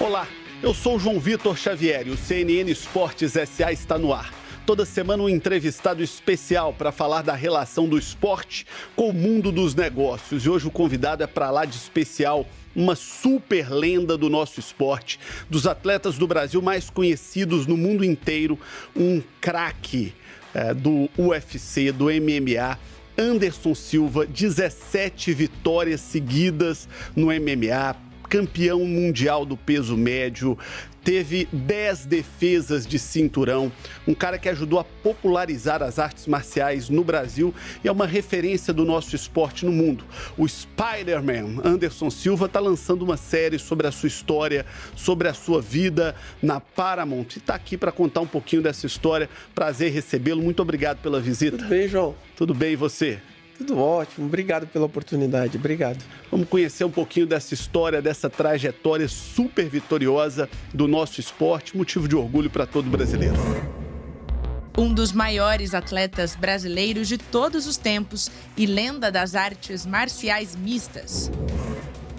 Olá, eu sou o João Vitor Xavier e o CNN Esportes SA está no ar. Toda semana um entrevistado especial para falar da relação do esporte com o mundo dos negócios. E hoje o convidado é para lá de especial, uma super lenda do nosso esporte, dos atletas do Brasil mais conhecidos no mundo inteiro, um craque do UFC, do MMA, Anderson Silva, 17 vitórias seguidas no MMA, campeão mundial do peso médio, teve 10 defesas de cinturão, um cara que ajudou a popularizar as artes marciais no Brasil e é uma referência do nosso esporte no mundo. O Spider-Man, Anderson Silva, está lançando uma série sobre a sua história, sobre a sua vida na Paramount e está aqui para contar um pouquinho dessa história. Prazer recebê-lo, muito obrigado pela visita. Tudo bem, João? Tudo bem, e você? Tudo ótimo, obrigado pela oportunidade, obrigado. Vamos conhecer um pouquinho dessa história, dessa trajetória super vitoriosa do nosso esporte, motivo de orgulho para todo brasileiro. Um dos maiores atletas brasileiros de todos os tempos e lenda das artes marciais mistas.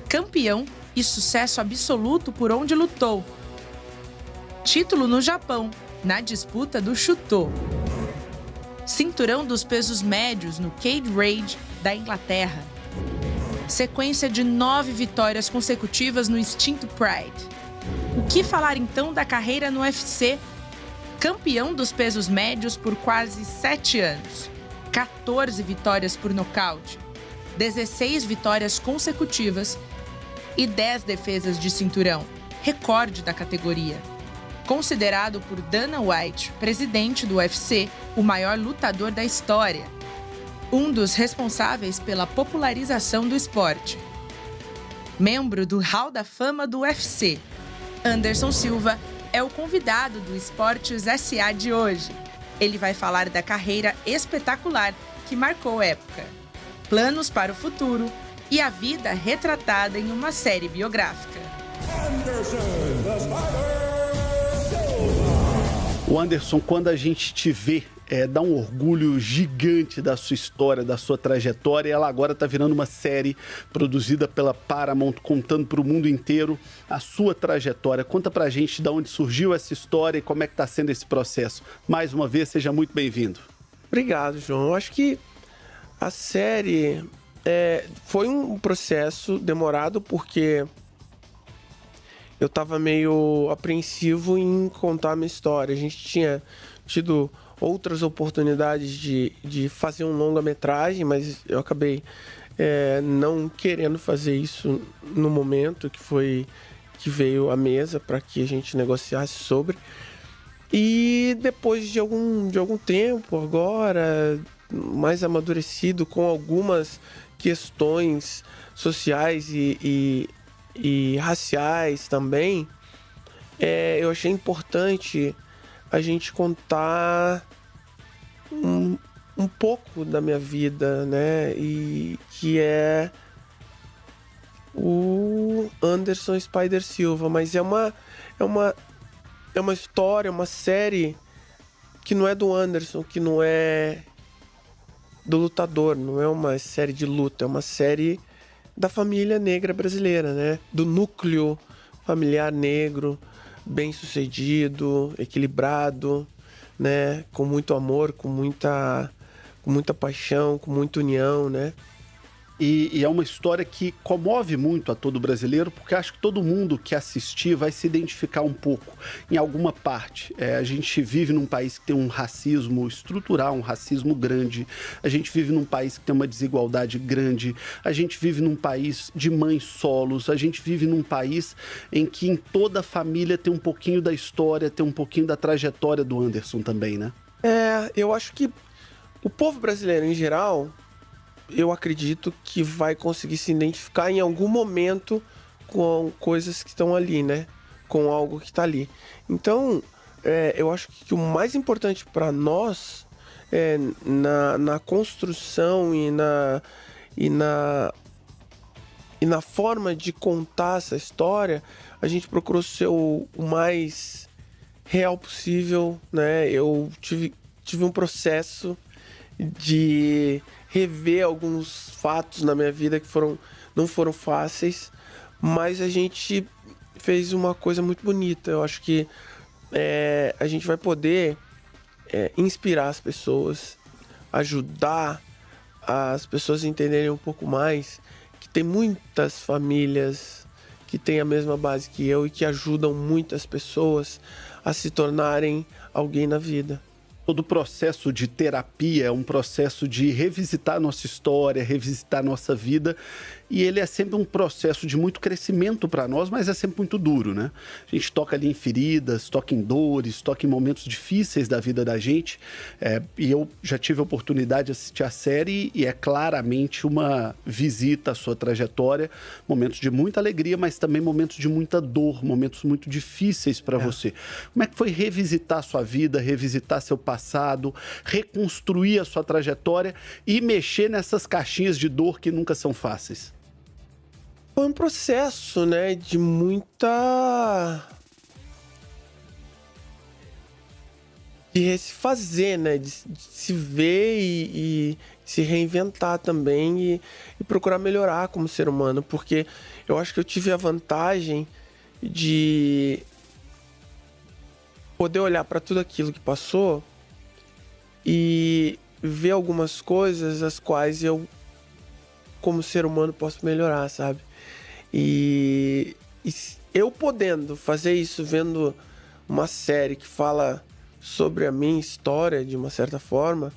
Campeão e sucesso absoluto por onde lutou. Título no Japão, na disputa do Shooto. Cinturão dos pesos médios no Cage Rage da Inglaterra. Sequência de 9 vitórias consecutivas no Extinto Pride. O que falar então da carreira no UFC? Campeão dos pesos médios por quase 7 anos. 14 vitórias por nocaute. 16 vitórias consecutivas e 10 defesas de cinturão. Recorde da categoria. Considerado por Dana White, presidente do UFC, o maior lutador da história. Um dos responsáveis pela popularização do esporte. Membro do Hall da Fama do UFC, Anderson Silva é o convidado do Esportes SA de hoje. Ele vai falar da carreira espetacular que marcou época, planos para o futuro e a vida retratada em uma série biográfica. O Anderson, quando a gente te vê, dá um orgulho gigante da sua história, da sua trajetória. Ela agora está virando uma série produzida pela Paramount, contando para o mundo inteiro a sua trajetória. Conta pra gente de onde surgiu essa história e como é que está sendo esse processo. Mais uma vez, seja muito bem-vindo. Obrigado, João. Eu acho que a série foi um processo demorado porque eu estava meio apreensivo em contar a minha história. A gente tinha tido outras oportunidades de fazer um longa-metragem, mas eu acabei não querendo fazer isso no momento que veio à mesa para que a gente negociasse sobre. E depois de algum tempo, agora mais amadurecido, com algumas questões sociais e raciais também, eu achei importante a gente contar um pouco da minha vida, né? E que é o Anderson Spider Silva, mas é uma história, uma série que não é do Anderson, que não é do lutador, não é uma série de luta, é uma série da família negra brasileira, né? Do núcleo familiar negro, bem-sucedido, equilibrado, né? Com muito amor, com muita paixão, com muita união, né? E é uma história que comove muito a todo brasileiro, porque acho que todo mundo que assistir vai se identificar um pouco em alguma parte. A gente vive num país que tem um racismo estrutural, um racismo grande. A gente vive num país que tem uma desigualdade grande. A gente vive num país de mães solos. A gente vive num país em que em toda a família tem um pouquinho da história, tem um pouquinho da trajetória do Anderson também, né? Eu acho que o povo brasileiro em geral, eu acredito que vai conseguir se identificar em algum momento com coisas que estão ali, né? Com algo que está ali. Então, eu acho que o mais importante para nós na construção e na forma de contar essa história, a gente procurou ser o mais real possível, né? Eu tive um processo de rever alguns fatos na minha vida que não foram fáceis, mas a gente fez uma coisa muito bonita. Eu acho que a gente vai poder inspirar as pessoas, ajudar as pessoas a entenderem um pouco mais que tem muitas famílias que têm a mesma base que eu e que ajudam muitas pessoas a se tornarem alguém na vida. Todo processo de terapia é um processo de revisitar a nossa história, revisitar a nossa vida. E ele é sempre um processo de muito crescimento para nós, mas é sempre muito duro, né? A gente toca ali em feridas, toca em dores, toca em momentos difíceis da vida da gente. E eu já tive a oportunidade de assistir a série e é claramente uma visita à sua trajetória. Momentos de muita alegria, mas também momentos de muita dor, momentos muito difíceis para você. Como é que foi revisitar a sua vida, revisitar seu passado, reconstruir a sua trajetória e mexer nessas caixinhas de dor que nunca são fáceis? Foi um processo, né, de muita... de se fazer, né, de se ver e se reinventar também e procurar melhorar como ser humano, porque eu acho que eu tive a vantagem de poder olhar para tudo aquilo que passou e ver algumas coisas as quais eu, como ser humano, posso melhorar, sabe? E eu podendo fazer isso vendo uma série que fala sobre a minha história de uma certa forma,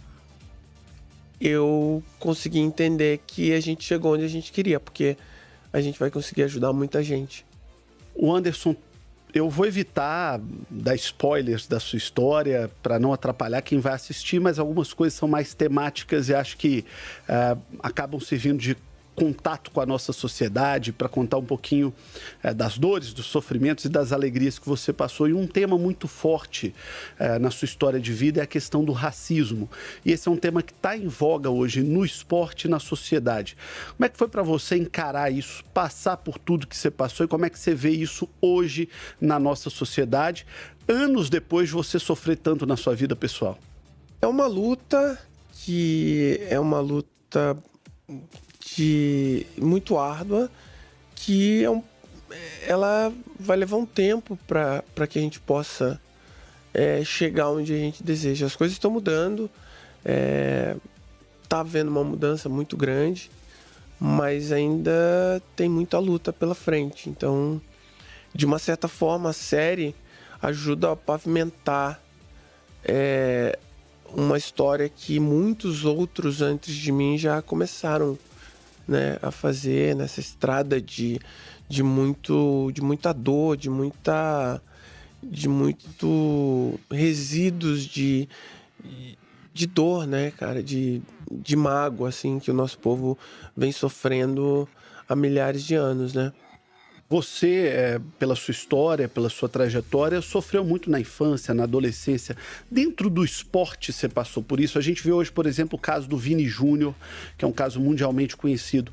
eu consegui entender que a gente chegou onde a gente queria, porque a gente vai conseguir ajudar muita gente. O Anderson, eu vou evitar dar spoilers da sua história para não atrapalhar quem vai assistir, mas algumas coisas são mais temáticas e acho que acabam servindo de contato com a nossa sociedade, para contar um pouquinho das dores, dos sofrimentos e das alegrias que você passou. E um tema muito forte na sua história de vida é a questão do racismo. E esse é um tema que está em voga hoje no esporte e na sociedade. Como é que foi para você encarar isso, passar por tudo que você passou e como é que você vê isso hoje na nossa sociedade, anos depois de você sofrer tanto na sua vida pessoal? É uma luta muito árdua, que ela vai levar um tempo para que a gente possa chegar onde a gente deseja. As coisas estão mudando, tá havendo uma mudança muito grande, mas ainda tem muita luta pela frente. Então, de uma certa forma, a série ajuda a pavimentar uma história que muitos outros antes de mim já começaram, né, a fazer nessa estrada de muita dor, de muito resíduos de dor, né, cara, de mágoa, assim, que o nosso povo vem sofrendo há milhares de anos, né? Você, pela sua história, pela sua trajetória, sofreu muito na infância, na adolescência. Dentro do esporte você passou por isso. A gente vê hoje, por exemplo, o caso do Vini Júnior, que é um caso mundialmente conhecido.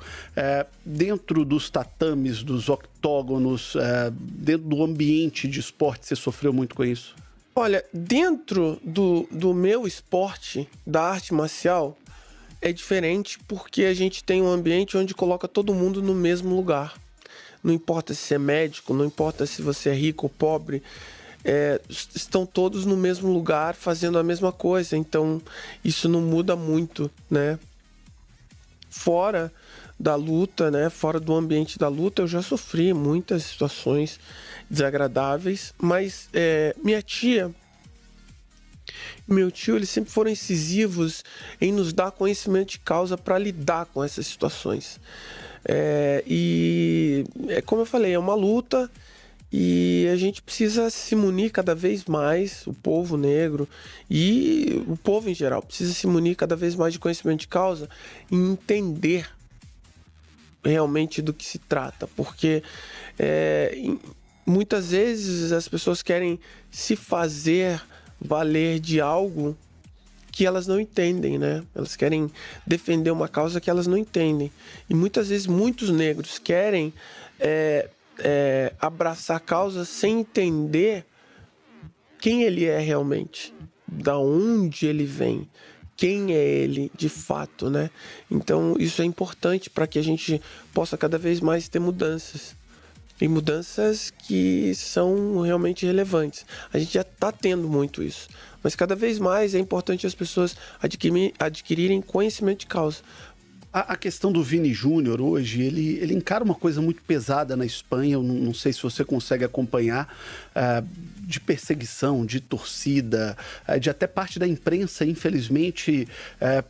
Dentro dos tatames, dos octógonos, dentro do ambiente de esporte, você sofreu muito com isso? Olha, dentro do meu esporte, da arte marcial, é diferente porque a gente tem um ambiente onde coloca todo mundo no mesmo lugar. Não importa se é médico, não importa se você é rico ou pobre, estão todos no mesmo lugar fazendo a mesma coisa. Então, isso não muda muito, né? Fora da luta, né? Fora do ambiente da luta, eu já sofri muitas situações desagradáveis, mas minha tia e meu tio, eles sempre foram incisivos em nos dar conhecimento de causa para lidar com essas situações. E como eu falei, é uma luta e a gente precisa se munir cada vez mais, o povo negro e o povo em geral precisa se munir cada vez mais de conhecimento de causa e entender realmente do que se trata, porque muitas vezes as pessoas querem se fazer valer de algo que elas não entendem, né? Elas querem defender uma causa que elas não entendem. E muitas vezes muitos negros querem abraçar a causa sem entender quem ele é realmente, da onde ele vem, quem é ele de fato, né? Então isso é importante para que a gente possa cada vez mais ter mudanças. e mudanças que são realmente relevantes. A gente já está tendo muito isso, mas cada vez mais é importante as pessoas adquirirem conhecimento de causa. A questão do Vini Júnior hoje, ele encara uma coisa muito pesada na Espanha, eu não sei se você consegue acompanhar, de perseguição, de torcida, de até parte da imprensa, infelizmente,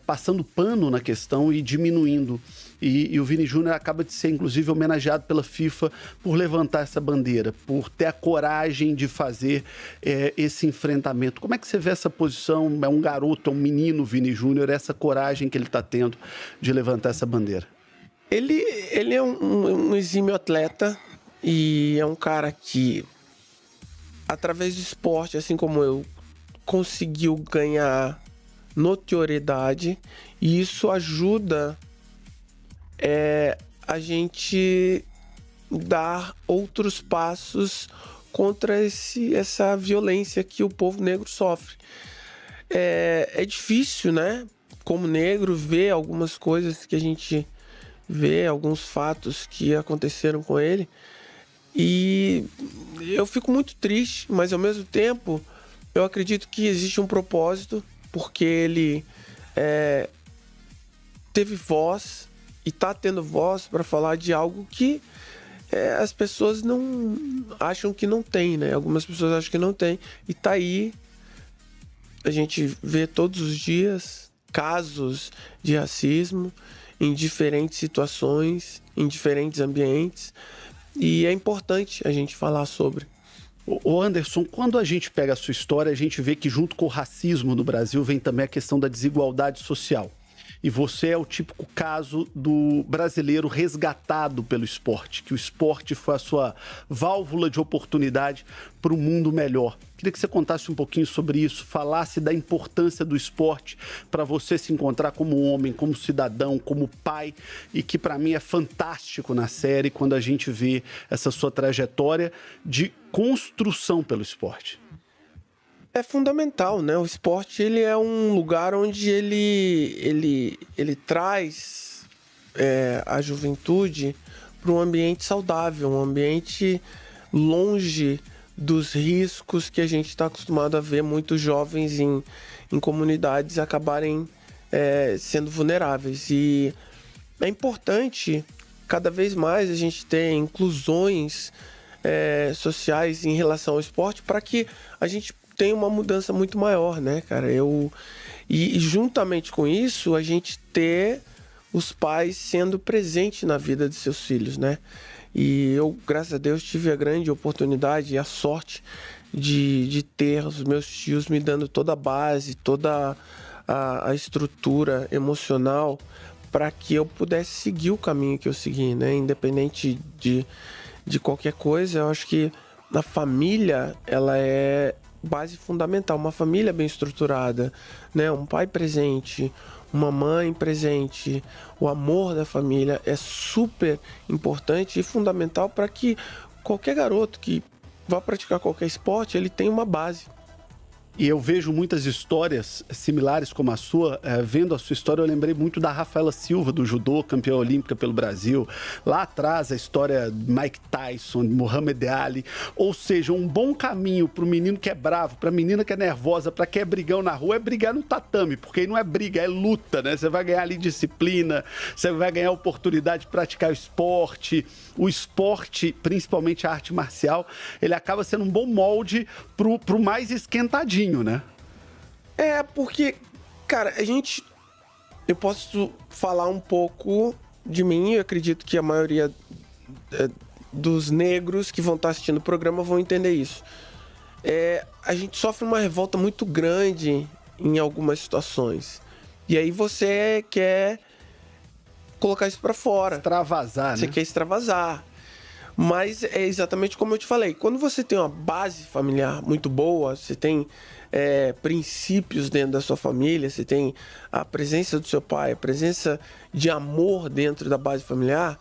passando pano na questão e diminuindo. E o Vini Júnior acaba de ser, inclusive, homenageado pela FIFA por levantar essa bandeira, por ter a coragem de fazer esse enfrentamento. Como é que você vê essa posição? É um garoto, é um menino, Vini Júnior, essa coragem que ele está tendo de levantar essa bandeira? Ele é um exímio atleta e é um cara que, através do esporte, assim como eu, conseguiu ganhar notoriedade, e isso ajuda a gente dar outros passos contra essa violência que o povo negro sofre. É difícil, né, como negro, ver algumas coisas que a gente vê, alguns fatos que aconteceram com ele, e eu fico muito triste, mas ao mesmo tempo eu acredito que existe um propósito, porque ele teve voz e está tendo voz para falar de algo que as pessoas não acham que não tem, né? Algumas pessoas acham que não tem. E tá aí, a gente vê todos os dias casos de racismo em diferentes situações, em diferentes ambientes. E é importante a gente falar sobre. Ô Anderson, quando a gente pega a sua história, a gente vê que junto com o racismo no Brasil vem também a questão da desigualdade social. E você é o típico caso do brasileiro resgatado pelo esporte, que o esporte foi a sua válvula de oportunidade para um mundo melhor. Queria que você contasse um pouquinho sobre isso, falasse da importância do esporte para você se encontrar como homem, como cidadão, como pai, e que para mim é fantástico na série quando a gente vê essa sua trajetória de construção pelo esporte. É fundamental, né? O esporte, ele é um lugar onde ele traz a juventude para um ambiente saudável, um ambiente longe dos riscos que a gente está acostumado a ver muitos jovens em comunidades acabarem sendo vulneráveis. E é importante, cada vez mais, a gente ter inclusões sociais em relação ao esporte para que a gente tem uma mudança muito maior, né, cara? E juntamente com isso, a gente ter os pais sendo presentes na vida de seus filhos, né? E eu, graças a Deus, tive a grande oportunidade e a sorte de ter os meus tios me dando toda a base, toda a estrutura emocional para que eu pudesse seguir o caminho que eu segui, né? Independente de qualquer coisa, eu acho que a família, ela é base fundamental. Uma família bem estruturada, né? Um pai presente, uma mãe presente, o amor da família é super importante e fundamental para que qualquer garoto que vá praticar qualquer esporte, ele tenha uma base. E eu vejo muitas histórias similares como a sua. Vendo a sua história, eu lembrei muito da Rafaela Silva, do judô, campeã olímpica pelo Brasil. Lá atrás, a história de Mike Tyson, Muhammad Ali. Ou seja, um bom caminho para o menino que é bravo, para a menina que é nervosa, para quem é brigão na rua, é brigar no tatame. Porque aí não é briga, é luta, né? Você vai ganhar ali disciplina, você vai ganhar oportunidade de praticar o esporte. O esporte, principalmente a arte marcial, ele acaba sendo um bom molde pro mais esquentadinho. Né? Porque, cara, eu posso falar um pouco de mim, eu acredito que a maioria dos negros que vão estar assistindo o programa vão entender isso. A gente sofre uma revolta muito grande em algumas situações. E aí você quer colocar isso pra fora. Extravasar, Você né? quer extravasar. Mas é exatamente como eu te falei. Quando você tem uma base familiar muito boa, você tem princípios dentro da sua família, você tem a presença do seu pai, a presença de amor dentro da base familiar,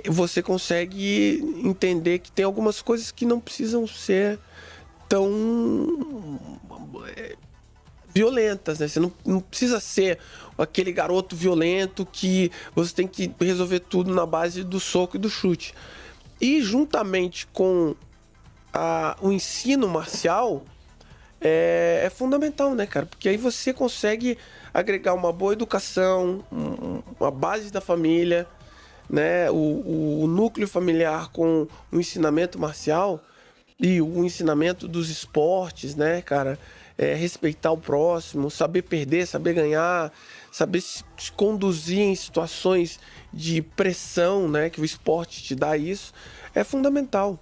você consegue entender que tem algumas coisas que não precisam ser tão violentas, né? Você não precisa ser aquele garoto violento que você tem que resolver tudo na base do soco e do chute. E juntamente com o ensino marcial é fundamental, né, cara? Porque aí você consegue agregar uma boa educação, uma base da família, né? O núcleo familiar com o ensinamento marcial e o ensinamento dos esportes, né, cara? Respeitar o próximo, saber perder, saber ganhar, saber se conduzir em situações de pressão, né? Que o esporte te dá isso, é fundamental.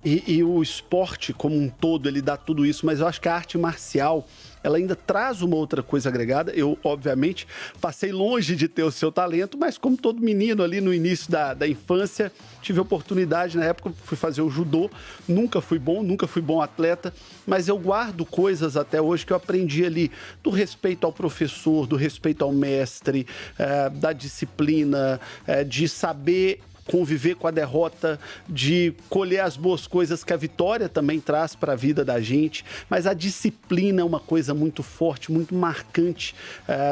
E o esporte como um todo, ele dá tudo isso, mas eu acho que a arte marcial, ela ainda traz uma outra coisa agregada. Eu, obviamente, passei longe de ter o seu talento, mas como todo menino ali no início da infância, tive oportunidade, na época fui fazer o judô, nunca fui bom atleta, mas eu guardo coisas até hoje que eu aprendi ali, do respeito ao professor, do respeito ao mestre, da disciplina, de saber conviver com a derrota, de colher as boas coisas que a vitória também traz para a vida da gente, mas a disciplina é uma coisa muito forte, muito marcante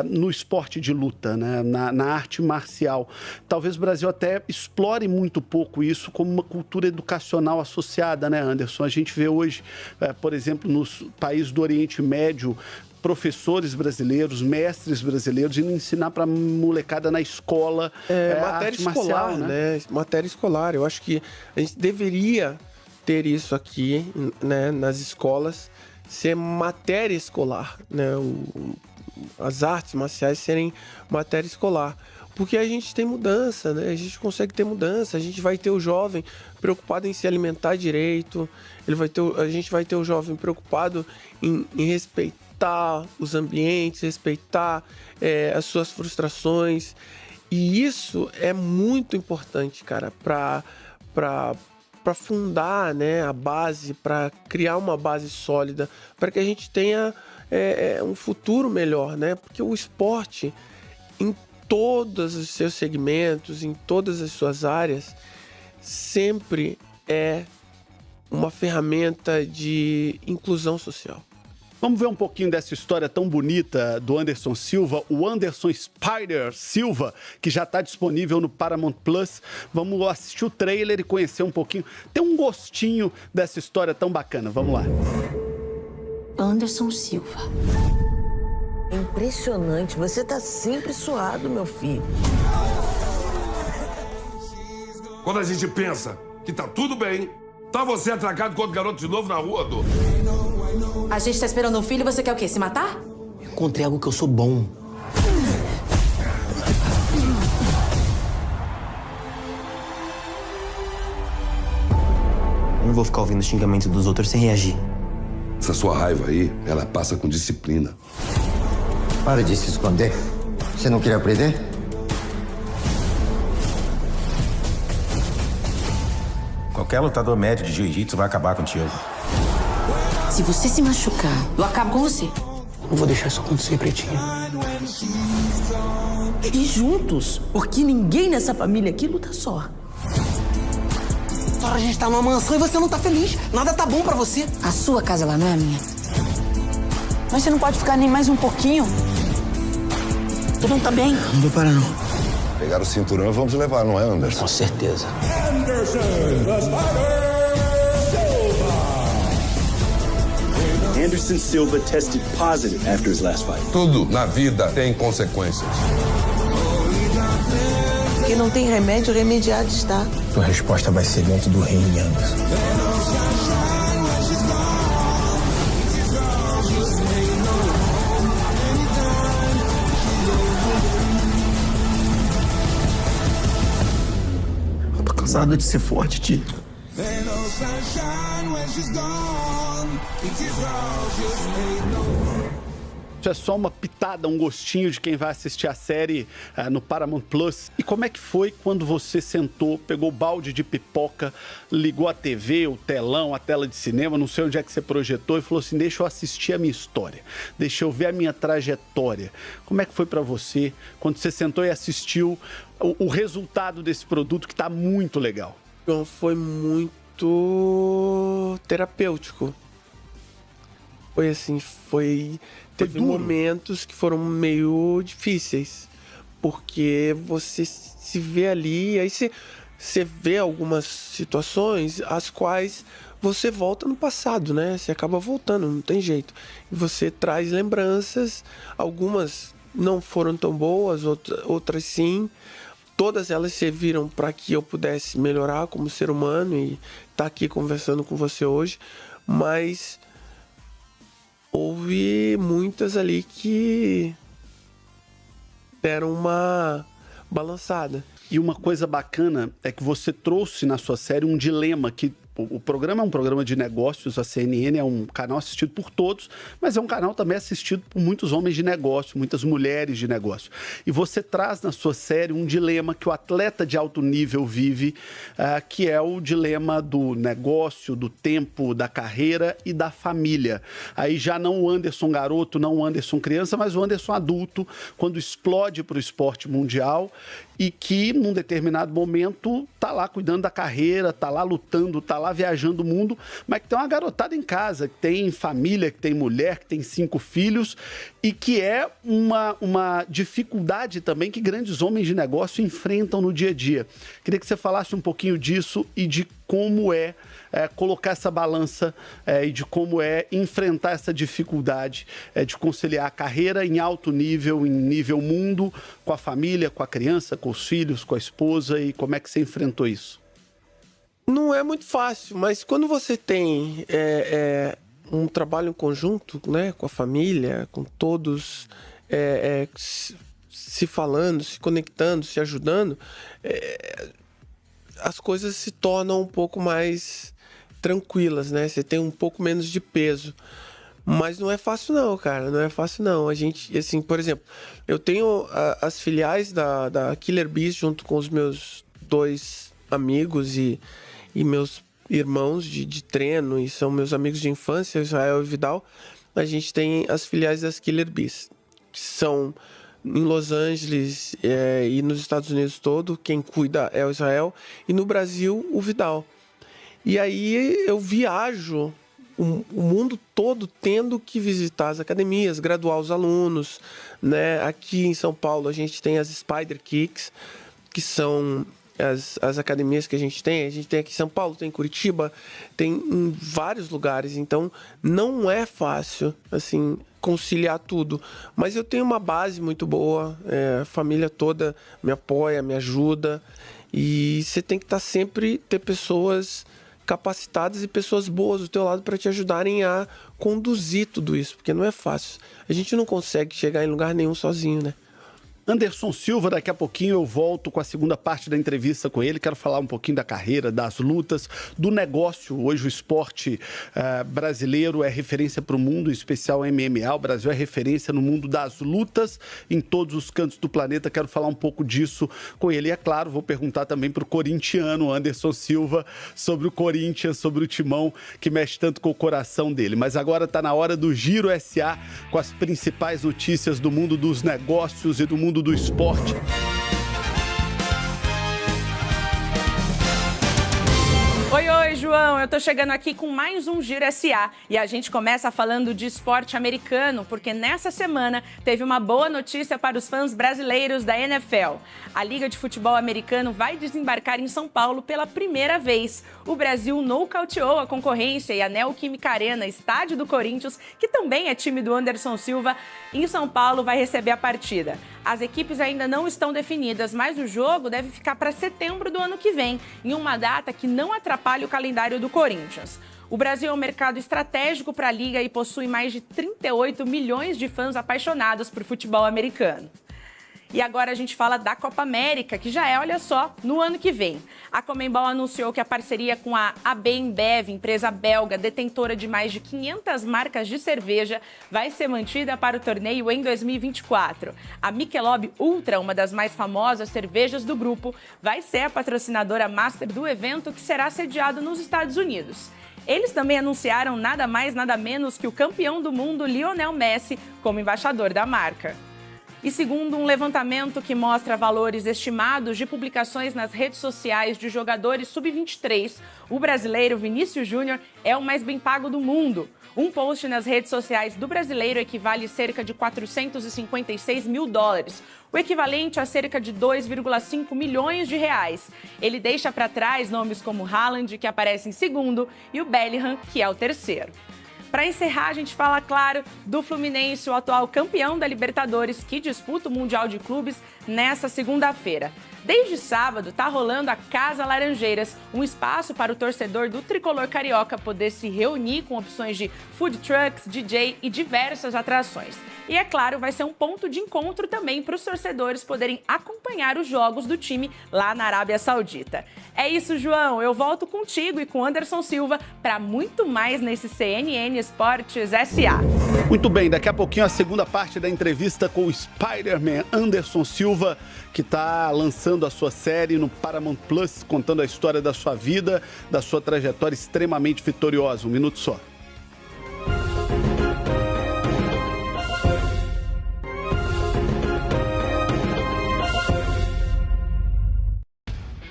no esporte de luta, né? na arte marcial. Talvez o Brasil até explore muito pouco isso como uma cultura educacional associada, né, Anderson? A gente vê hoje, por exemplo, nos países do Oriente Médio, professores brasileiros, mestres brasileiros indo ensinar para molecada na escola matéria arte escolar, marcial, né? Matéria escolar. Eu acho que a gente deveria ter isso aqui, né, nas escolas, ser matéria escolar, né? As artes marciais serem matéria escolar. Porque a gente tem mudança, né? A gente consegue ter mudança. A gente vai ter o jovem preocupado em se alimentar direito. A gente vai ter o jovem preocupado em respeitar os ambientes, respeitar as suas frustrações. E isso é muito importante, cara, para fundar, né, a base, para criar uma base sólida, para que a gente tenha um futuro melhor, né? Porque o esporte, em todos os seus segmentos, em todas as suas áreas, sempre é uma ferramenta de inclusão social. Vamos ver um pouquinho dessa história tão bonita do Anderson Silva, o Anderson Spider Silva, que já está disponível no Paramount Plus. Vamos assistir o trailer e conhecer um pouquinho. Tem um gostinho dessa história tão bacana. Vamos lá. Anderson Silva. Impressionante, você tá sempre suado, meu filho. Quando a gente pensa que tá tudo bem, tá você atracado com outro garoto de novo na rua, Dô. A gente tá esperando um filho e você quer o quê? Se matar? Encontrei algo que eu sou bom. Não vou ficar ouvindo os xingamentos dos outros sem reagir. Essa sua raiva aí, ela passa com disciplina. Para de se esconder. Você não queria aprender? Qualquer lutador médio de jiu-jitsu vai acabar contigo. Se você se machucar, eu acabo com você. Não vou deixar isso acontecer, Pretinha. E juntos, porque ninguém nessa família aqui luta só. Agora a gente tá numa mansão e você não tá feliz. Nada tá bom pra você. A sua casa lá não é a minha. Mas você não pode ficar nem mais um pouquinho? Tu não tá bem? Não vou parar, não. Pegar o cinturão e vamos levar, não é, Anderson? Com certeza. Anderson Silva tested positive after his last fight. Tudo na vida tem consequências. Que não tem remédio, remediado está. Tua resposta vai ser dentro do ringue, Anderson. Eu tô cansado de ser forte, tio. Isso é só uma pitada, um gostinho de quem vai assistir a série no Paramount Plus. E como é que foi quando você sentou, pegou o balde de pipoca, ligou a TV, o telão, a tela de cinema, não sei onde é que você projetou, e falou assim, deixa eu assistir a minha história, deixa eu ver a minha trajetória. Como é que foi pra você quando você sentou e assistiu o resultado desse produto que tá muito legal? Então, foi muito terapêutico. Foi assim, teve momentos que foram meio difíceis, porque você se vê ali, aí você você vê algumas situações as quais você volta no passado, né? Você acaba voltando, não tem jeito. E você traz lembranças, algumas não foram tão boas, outras sim. Todas elas serviram para que eu pudesse melhorar como ser humano e estar aqui conversando com você hoje. Mas houve muitas ali que deram uma balançada. E uma coisa bacana é que você trouxe na sua série um dilema que o programa é um programa de negócios, a CNN é um canal assistido por todos, mas é um canal também assistido por muitos homens de negócio, muitas mulheres de negócio. E você traz na sua série um dilema que o atleta de alto nível vive, que é o dilema do negócio, do tempo, da carreira e da família. Aí já não o Anderson garoto, não o Anderson criança, mas o Anderson adulto, quando explode para o esporte mundial e que, num determinado momento, tá lá cuidando da carreira, tá lá lutando, tá lá viajando o mundo, mas que tem uma garotada em casa, que tem família, que tem mulher, que tem 5 filhos e que é uma dificuldade também que grandes homens de negócio enfrentam no dia a dia. Queria que você falasse um pouquinho disso e de como é colocar essa balança e de como é enfrentar essa dificuldade de conciliar a carreira em alto nível, em nível mundo, com a família, com a criança, com os filhos, com a esposa, e como é que você enfrentou isso? Não é muito fácil, mas quando você tem um trabalho em conjunto, né, com a família, com todos se falando, se conectando, se ajudando, as coisas se tornam um pouco mais tranquilas, né? Você tem um pouco menos de peso. Mas não é fácil não, cara. Não é fácil não. A gente, assim, por exemplo, eu tenho as filiais da Killer Bees junto com os meus 2 amigos e meus irmãos de treino, e são meus amigos de infância, Israel e Vidal. A gente tem as filiais das Killer Bees, que são em Los Angeles e nos Estados Unidos todo. Quem cuida é o Israel, e no Brasil o Vidal. E aí eu viajo o mundo todo tendo que visitar as academias, graduar os alunos, né? Aqui em São Paulo a gente tem as Spider Kicks, que são as academias que a gente tem aqui em São Paulo, tem em Curitiba, tem em vários lugares. Então não é fácil assim conciliar tudo, mas eu tenho uma base muito boa, a família toda me apoia, me ajuda, e você tem que ter pessoas capacitadas e pessoas boas do teu lado para te ajudarem a conduzir tudo isso, porque não é fácil. A gente não consegue chegar em lugar nenhum sozinho, né? Anderson Silva, daqui a pouquinho eu volto com a segunda parte da entrevista com ele. Quero falar um pouquinho da carreira, das lutas, do negócio. Hoje o esporte brasileiro é referência para o mundo, em especial o MMA. O Brasil é referência no mundo das lutas em todos os cantos do planeta. Quero falar um pouco disso com ele. E é claro, vou perguntar também para o corintiano Anderson Silva sobre o Corinthians, sobre o timão que mexe tanto com o coração dele. Mas agora está na hora do Giro SA, com as principais notícias do mundo dos negócios e do mundo do esporte. Oi, João, eu tô chegando aqui com mais um Giro SA e a gente começa falando de esporte americano, porque nessa semana teve uma boa notícia para os fãs brasileiros da NFL. A Liga de Futebol Americano vai desembarcar em São Paulo pela primeira vez. O Brasil nocauteou a concorrência e a Neoquímica Arena, estádio do Corinthians, que também é time do Anderson Silva, em São Paulo, vai receber a partida. As equipes ainda não estão definidas, mas o jogo deve ficar para setembro do ano que vem, em uma data que não atrapalha o calendário do Corinthians. O Brasil é um mercado estratégico para a Liga e possui mais de 38 milhões de fãs apaixonados por futebol americano. E agora a gente fala da Copa América, que já é, olha só, no ano que vem. A Conmebol anunciou que a parceria com a AB InBev, empresa belga detentora de mais de 500 marcas de cerveja, vai ser mantida para o torneio em 2024. A Michelob Ultra, uma das mais famosas cervejas do grupo, vai ser a patrocinadora master do evento, que será sediado nos Estados Unidos. Eles também anunciaram nada mais, nada menos que o campeão do mundo, Lionel Messi, como embaixador da marca. E segundo um levantamento que mostra valores estimados de publicações nas redes sociais de jogadores sub-23, o brasileiro Vinícius Júnior é o mais bem pago do mundo. Um post nas redes sociais do brasileiro equivale a cerca de 456 mil dólares, o equivalente a cerca de 2,5 milhões de reais. Ele deixa para trás nomes como Haaland, que aparece em segundo, e o Bellingham, que é o terceiro. Para encerrar, a gente fala, claro, do Fluminense, o atual campeão da Libertadores, que disputa o Mundial de Clubes nesta segunda-feira. Desde sábado, está rolando a Casa Laranjeiras, um espaço para o torcedor do tricolor carioca poder se reunir com opções de food trucks, DJ e diversas atrações. E, é claro, vai ser um ponto de encontro também para os torcedores poderem acompanhar os jogos do time lá na Arábia Saudita. É isso, João. Eu volto contigo e com Anderson Silva para muito mais nesse CNN Esportes SA. Muito bem, daqui a pouquinho a segunda parte da entrevista com o Spider-Man Anderson Silva, que está lançando a sua série no Paramount Plus, contando a história da sua vida, da sua trajetória extremamente vitoriosa. Um minuto só.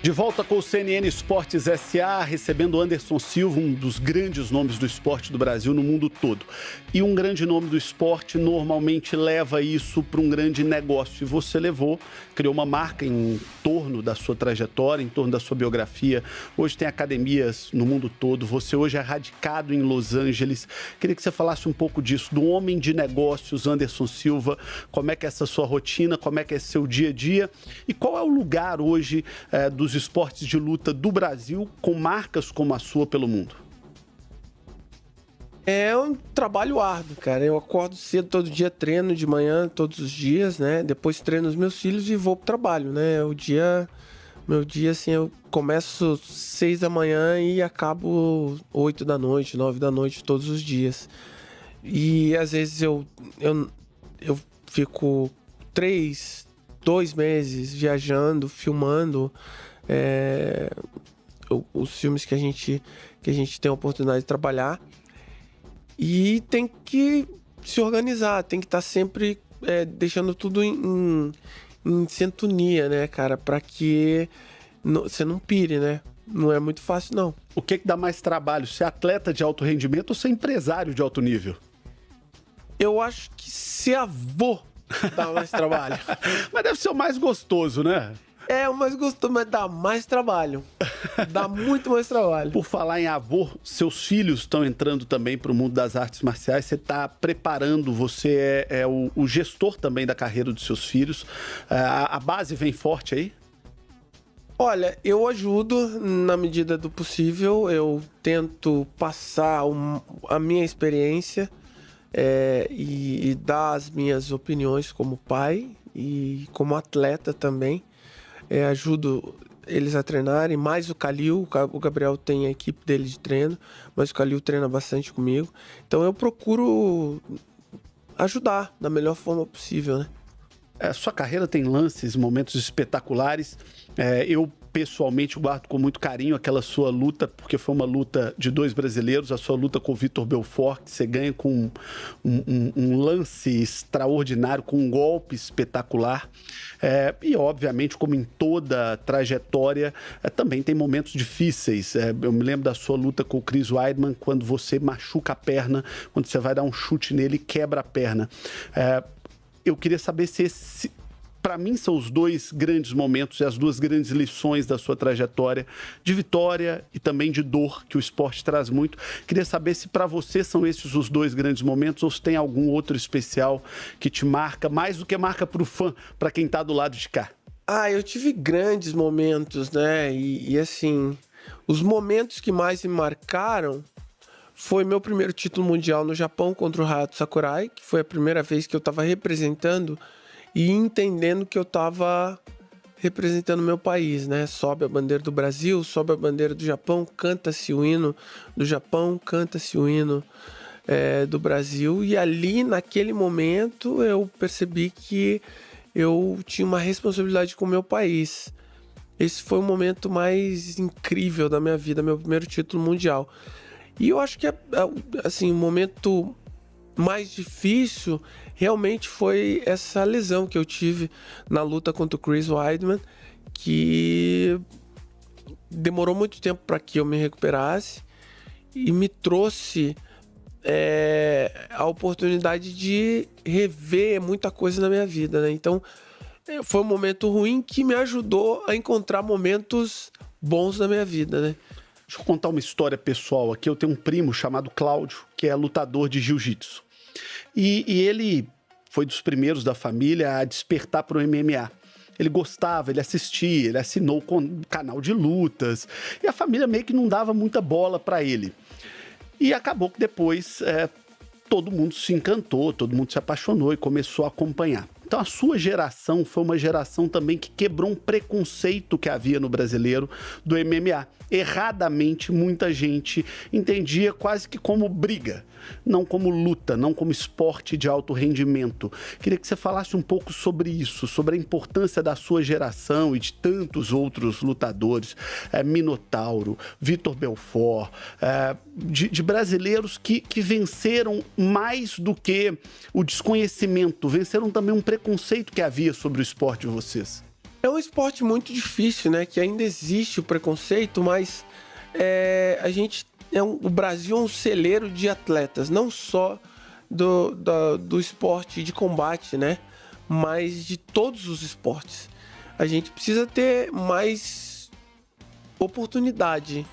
De volta com o CNN Esportes SA, recebendo Anderson Silva, um dos grandes nomes do esporte do Brasil no mundo todo. E um grande nome do esporte normalmente leva isso para um grande negócio. E você levou, criou uma marca em torno da sua trajetória, em torno da sua biografia. Hoje tem academias no mundo todo. Você hoje é radicado em Los Angeles. Queria que você falasse um pouco disso, do homem de negócios Anderson Silva. Como é que é essa sua rotina, como é que é seu dia a dia e qual é o lugar hoje dos esportes de luta do Brasil com marcas como a sua pelo mundo? É um trabalho árduo, cara. Eu acordo cedo todo dia, treino de manhã todos os dias, né? Depois treino os meus filhos e vou pro trabalho, né? Meu dia, assim, eu começo 6 da manhã e acabo 8 da noite, 9 da noite todos os dias. E às vezes eu fico 2 meses viajando, filmando os filmes que a gente tem a oportunidade de trabalhar. E tem que se organizar, tem que estar sempre deixando tudo em sintonia, né, cara? Pra que você não pire, né? Não é muito fácil, não. O que dá mais trabalho? Ser atleta de alto rendimento ou ser empresário de alto nível? Eu acho que ser avô dá mais trabalho. Mas deve ser o mais gostoso, né? É, o mais gostoso, mas dá mais trabalho. Dá muito mais trabalho. Por falar em avô, seus filhos estão entrando também para o mundo das artes marciais. Você está preparando, você é o gestor também da carreira dos seus filhos. A base vem forte aí? Olha, eu ajudo na medida do possível. Eu tento passar a minha experiência e dar as minhas opiniões como pai e como atleta também. Ajudo eles a treinarem, mais o Kalil, o Gabriel tem a equipe dele de treino, mas o Kalil treina bastante comigo. Então eu procuro ajudar da melhor forma possível, né? Sua carreira tem lances, momentos espetaculares. Eu pessoalmente guardo com muito carinho aquela sua luta, porque foi uma luta de 2 brasileiros, a sua luta com o Vitor Belfort, que você ganha com um lance extraordinário, com um golpe espetacular. E, obviamente, como em toda trajetória, também tem momentos difíceis. Eu me lembro da sua luta com o Chris Weidman, quando você machuca a perna, quando você vai dar um chute nele e quebra a perna. Eu queria saber se para mim, são os 2 grandes momentos e as 2 grandes lições da sua trajetória de vitória e também de dor, que o esporte traz muito. Queria saber se para você são esses os 2 grandes momentos ou se tem algum outro especial que te marca, mais do que marca para o fã, para quem está do lado de cá. Eu tive grandes momentos, né? E assim, os momentos que mais me marcaram foi meu primeiro título mundial no Japão contra o Hayato Sakurai, que foi a primeira vez que eu estava representando e entendendo que eu estava representando meu país, né? Sobe a bandeira do Brasil, sobe a bandeira do Japão, canta-se o hino do Japão, canta-se o hino do Brasil. E ali, naquele momento, eu percebi que eu tinha uma responsabilidade com o meu país. Esse foi o momento mais incrível da minha vida, meu primeiro título mundial. E eu acho que, assim, o momento mais difícil realmente foi essa lesão que eu tive na luta contra o Chris Weidman, que demorou muito tempo para que eu me recuperasse e me trouxe a oportunidade de rever muita coisa na minha vida, né? Então, foi um momento ruim que me ajudou a encontrar momentos bons na minha vida, né? Deixa eu contar uma história pessoal aqui. Eu tenho um primo chamado Cláudio, que é lutador de jiu-jitsu. E ele foi dos primeiros da família a despertar para o MMA. Ele gostava, ele assistia, ele assinou o canal de lutas. E a família meio que não dava muita bola para ele. E acabou que depois todo mundo se encantou, todo mundo se apaixonou e começou a acompanhar. Então a sua geração foi uma geração também que quebrou um preconceito que havia no brasileiro do MMA. Erradamente, muita gente entendia quase que como briga, não como luta, não como esporte de alto rendimento. Queria que você falasse um pouco sobre isso, sobre a importância da sua geração e de tantos outros lutadores, Minotauro, Vitor Belfort, de brasileiros que venceram mais do que o desconhecimento, venceram também um preconceito que havia sobre o esporte de vocês. É um esporte muito difícil, né? Que ainda existe o preconceito, mas o Brasil é um celeiro de atletas, não só do esporte de combate, né? Mas de todos os esportes. A gente precisa ter mais oportunidade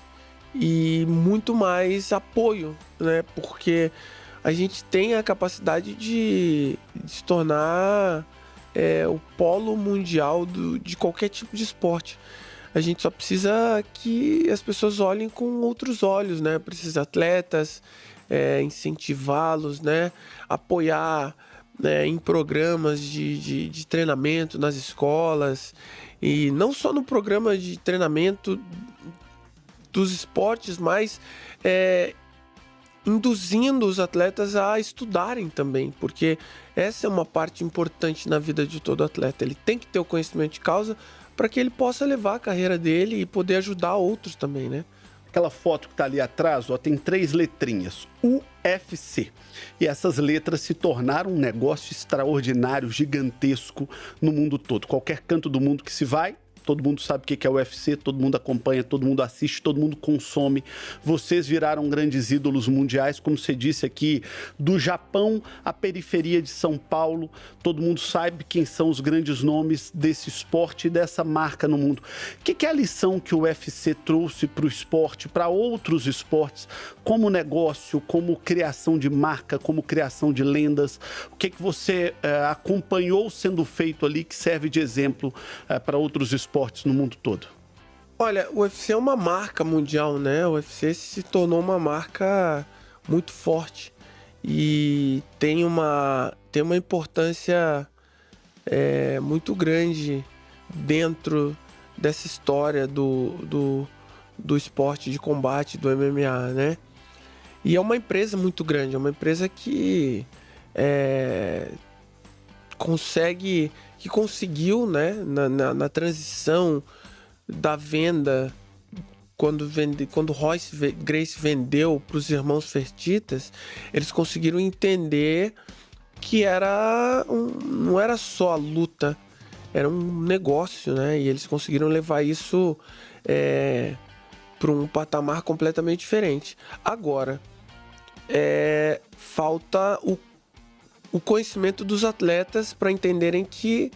e muito mais apoio, né? Porque a gente tem a capacidade de se tornar o polo mundial de qualquer tipo de esporte. A gente só precisa que as pessoas olhem com outros olhos, né? Para esses atletas, incentivá-los, né? Apoiar, né? Em programas de treinamento nas escolas, e não só no programa de treinamento dos esportes, mas induzindo os atletas a estudarem também, porque essa é uma parte importante na vida de todo atleta. Ele tem que ter o conhecimento de causa para que ele possa levar a carreira dele e poder ajudar outros também, né? Aquela foto que tá ali atrás, tem 3 letrinhas, UFC. E essas letras se tornaram um negócio extraordinário, gigantesco no mundo todo. Qualquer canto do mundo que se vai, todo mundo sabe o que é o UFC, todo mundo acompanha, todo mundo assiste, todo mundo consome. Vocês viraram grandes ídolos mundiais, como você disse aqui, do Japão à periferia de São Paulo. Todo mundo sabe quem são os grandes nomes desse esporte e dessa marca no mundo. O que é a lição que o UFC trouxe para o esporte, para outros esportes, como negócio, como criação de marca, como criação de lendas? O que você acompanhou sendo feito ali que serve de exemplo para outros esportes no mundo todo? Olha, o UFC é uma marca mundial, né? O UFC se tornou uma marca muito forte e tem uma importância muito grande dentro dessa história do esporte de combate, do MMA, né? E é uma empresa muito grande, é uma empresa que conseguiu, né, na transição da venda, quando Royce Gracie vendeu para os irmãos Fertitas, eles conseguiram entender que não era só a luta, era um negócio, né? E eles conseguiram levar isso para um patamar completamente diferente. Agora, falta o conhecimento dos atletas para entenderem que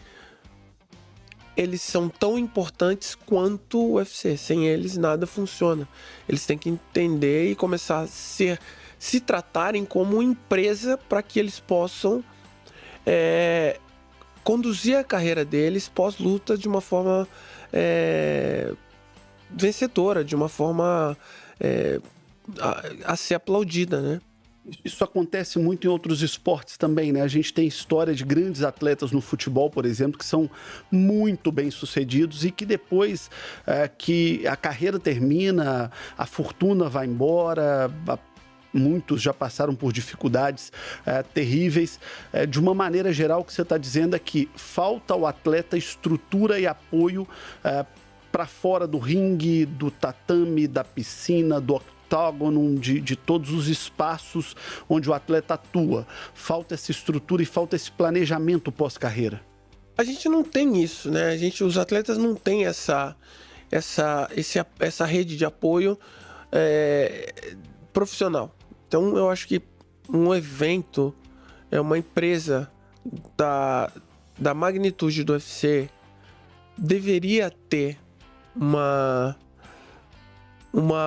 eles são tão importantes quanto o UFC. Sem eles, nada funciona. Eles têm que entender e começar a se tratarem como empresa para que eles possam conduzir a carreira deles pós-luta de uma forma vencedora, de uma forma a ser aplaudida, né? Isso acontece muito em outros esportes também, né? A gente tem história de grandes atletas no futebol, por exemplo, que são muito bem-sucedidos e que depois que a carreira termina, a fortuna vai embora, muitos já passaram por dificuldades terríveis. De uma maneira geral, o que você está dizendo é que falta ao atleta estrutura e apoio para fora do ringue, do tatame, da piscina, do octógono, de todos os espaços onde o atleta atua. Falta essa estrutura e falta esse planejamento pós-carreira. A gente não tem isso, né? Os atletas não têm essa rede de apoio profissional. Então, eu acho que um evento, uma empresa da magnitude do UFC deveria ter uma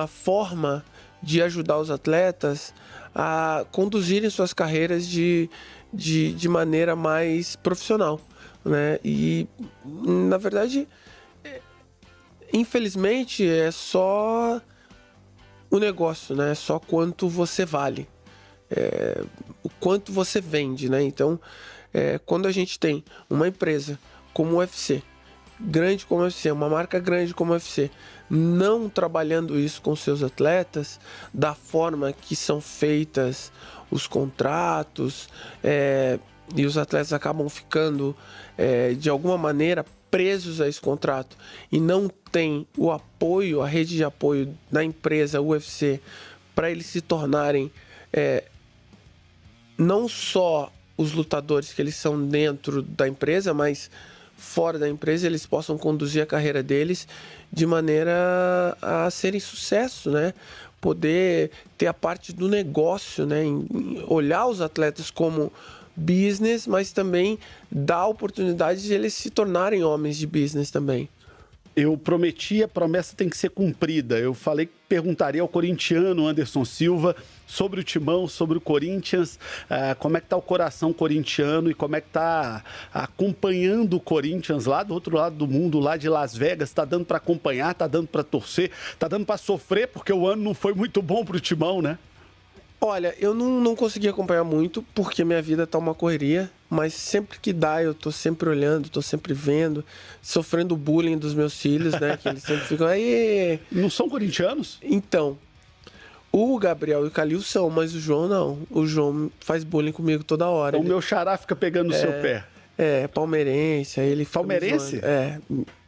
forma de ajudar os atletas a conduzirem suas carreiras de maneira mais profissional, né? E, na verdade, infelizmente, é só o negócio, né? É só quanto você vale, o quanto você vende, né? Então, quando a gente tem uma empresa como o UFC, grande como o UFC, uma marca grande como o UFC, não trabalhando isso com seus atletas da forma que são feitas os contratos, e os atletas acabam ficando de alguma maneira presos a esse contrato e não tem o apoio, a rede de apoio da empresa UFC para eles se tornarem não só os lutadores que eles são dentro da empresa, mas fora da empresa, eles possam conduzir a carreira deles de maneira a serem sucesso, né? Poder ter a parte do negócio, né? Olhar os atletas como business, mas também dar a oportunidade de eles se tornarem homens de business também. Eu prometi, a promessa tem que ser cumprida. Eu falei que perguntaria ao corintiano Anderson Silva sobre o Timão, sobre o Corinthians, como é que está o coração corintiano e como é que está acompanhando o Corinthians lá do outro lado do mundo, lá de Las Vegas. Está dando para acompanhar, está dando para torcer, está dando para sofrer, porque o ano não foi muito bom para o Timão, né? Olha, eu não consegui acompanhar muito, porque minha vida tá uma correria, mas sempre que dá, eu tô sempre olhando, tô sempre vendo, sofrendo bullying dos meus filhos, né? Que eles sempre ficam aí. Não são corintianos? Então, o Gabriel e o Calil são, mas o João não. O João faz bullying comigo toda hora. O meu xará fica pegando no seu pé. Palmeirense, aí ele fica. Palmeirense?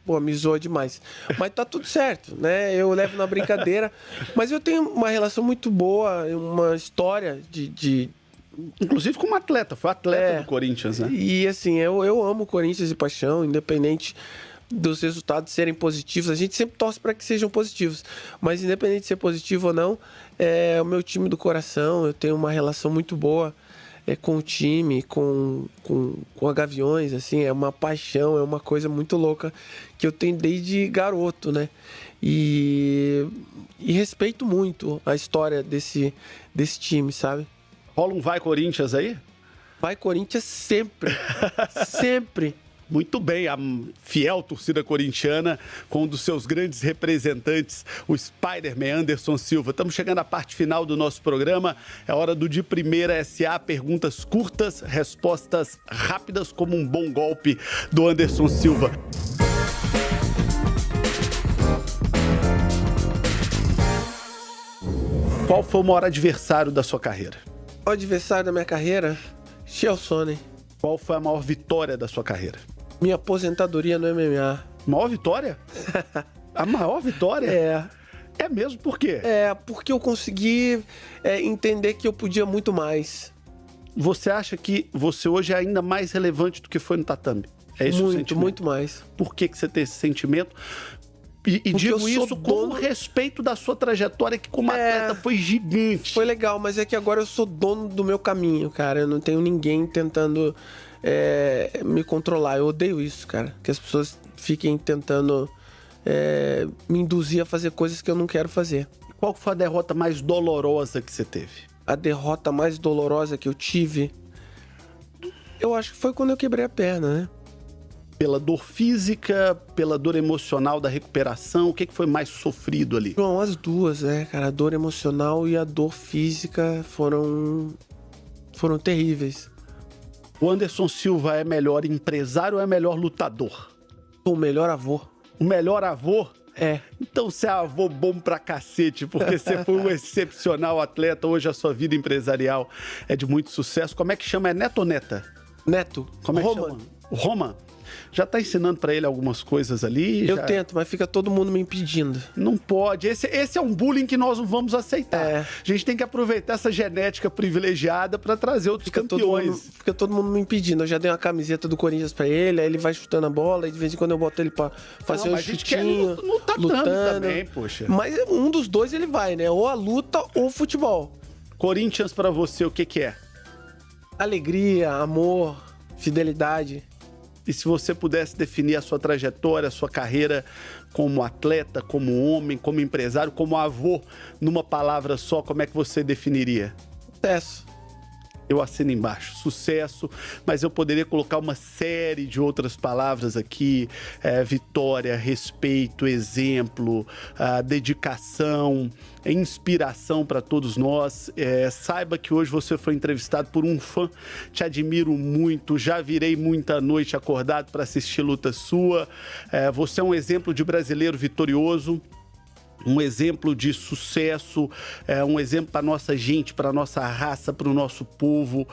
Pô, me zoa demais. Mas tá tudo certo, né? Eu levo na brincadeira. Mas eu tenho uma relação muito boa, uma história de... Inclusive como atleta, foi atleta do Corinthians, né? E assim, eu amo o Corinthians de paixão, independente dos resultados serem positivos. A gente sempre torce para que sejam positivos. Mas independente de ser positivo ou não, é o meu time do coração. Eu tenho uma relação muito boa com o time, com a Gaviões, assim, é uma paixão, é uma coisa muito louca que eu tenho desde garoto, né? E respeito muito a história desse time, sabe? Rola um Vai Corinthians aí? Vai Corinthians sempre, sempre. Muito bem, a fiel torcida corintiana com um dos seus grandes representantes, o Spider-Man Anderson Silva. Estamos chegando à parte final do nosso programa. É hora do De Primeira SA. Perguntas curtas, respostas rápidas como um bom golpe do Anderson Silva. Qual foi o maior adversário da sua carreira? O adversário da minha carreira? Chael Sonnen. Qual foi a maior vitória da sua carreira? Minha aposentadoria no MMA. Maior vitória? A maior vitória? É mesmo? Por quê? Porque eu consegui entender que eu podia muito mais. Você acha que você hoje é ainda mais relevante do que foi no tatame? É isso o sentimento? Muito mais. Por que você tem esse sentimento? E digo isso com o respeito da sua trajetória, que como atleta foi gigante. Foi legal, mas é que agora eu sou dono do meu caminho, cara. Eu não tenho ninguém tentando me controlar. Eu odeio isso, cara. Que as pessoas fiquem tentando me induzir a fazer coisas que eu não quero fazer. Qual foi a derrota mais dolorosa que você teve? A derrota mais dolorosa que eu tive, eu acho que foi quando eu quebrei a perna, né? Pela dor física, pela dor emocional da recuperação, o que foi mais sofrido ali? João, as duas, né, cara? A dor emocional e a dor física foram terríveis. O Anderson Silva é melhor empresário ou é melhor lutador? O melhor avô. O melhor avô? Então você é avô bom pra cacete, porque você foi um excepcional atleta. Hoje a sua vida empresarial é de muito sucesso. Como é que chama? É neto ou neta? Neto. Como é que chama? O Roman já tá ensinando para ele algumas coisas ali? Eu tento, mas fica todo mundo me impedindo. Não pode. Esse é um bullying que nós não vamos aceitar. A gente tem que aproveitar essa genética privilegiada para trazer outros campeões. Fica todo mundo me impedindo. Eu já dei uma camiseta do Corinthians para ele, aí ele vai chutando a bola, e de vez em quando eu boto ele para fazer um chutinho, lutando também, poxa. Mas um dos dois ele vai, né? Ou a luta ou o futebol. Corinthians para você, o que é? Alegria, amor, fidelidade. E se você pudesse definir a sua trajetória, a sua carreira como atleta, como homem, como empresário, como avô, numa palavra só, como é que você definiria? Sucesso. Eu assino embaixo, sucesso, mas eu poderia colocar uma série de outras palavras aqui, vitória, respeito, exemplo, dedicação, inspiração para todos nós. Saiba que hoje você foi entrevistado por um fã, te admiro muito, já virei muita noite acordado para assistir luta sua. Você é um exemplo de brasileiro vitorioso, um exemplo de sucesso, um exemplo para nossa gente, para nossa raça, para o nosso povo,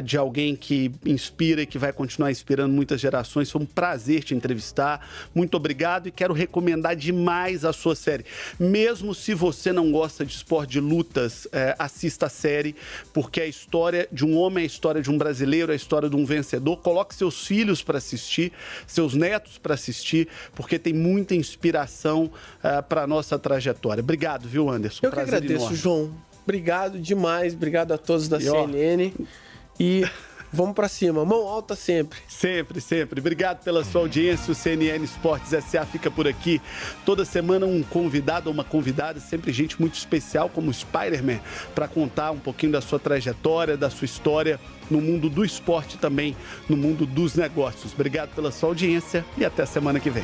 de alguém que inspira e que vai continuar inspirando muitas gerações. Foi um prazer te entrevistar. Muito obrigado e quero recomendar demais a sua série. Mesmo se você não gosta de esporte de lutas, assista a série, porque a história de um homem, a história de um brasileiro, a história de um vencedor. Coloque seus filhos para assistir, seus netos para assistir, porque tem muita inspiração para a nossa trajetória. Obrigado, viu, Anderson? Eu que agradeço, enorme. João. Obrigado demais. Obrigado a todos da CNN. E vamos pra cima. Mão alta sempre. Sempre, sempre. Obrigado pela sua audiência. O CNN Esportes SA fica por aqui. Toda semana um convidado ou uma convidada, sempre gente muito especial, como o Spider-Man, para contar um pouquinho da sua trajetória, da sua história no mundo do esporte e também no mundo dos negócios. Obrigado pela sua audiência e até semana que vem.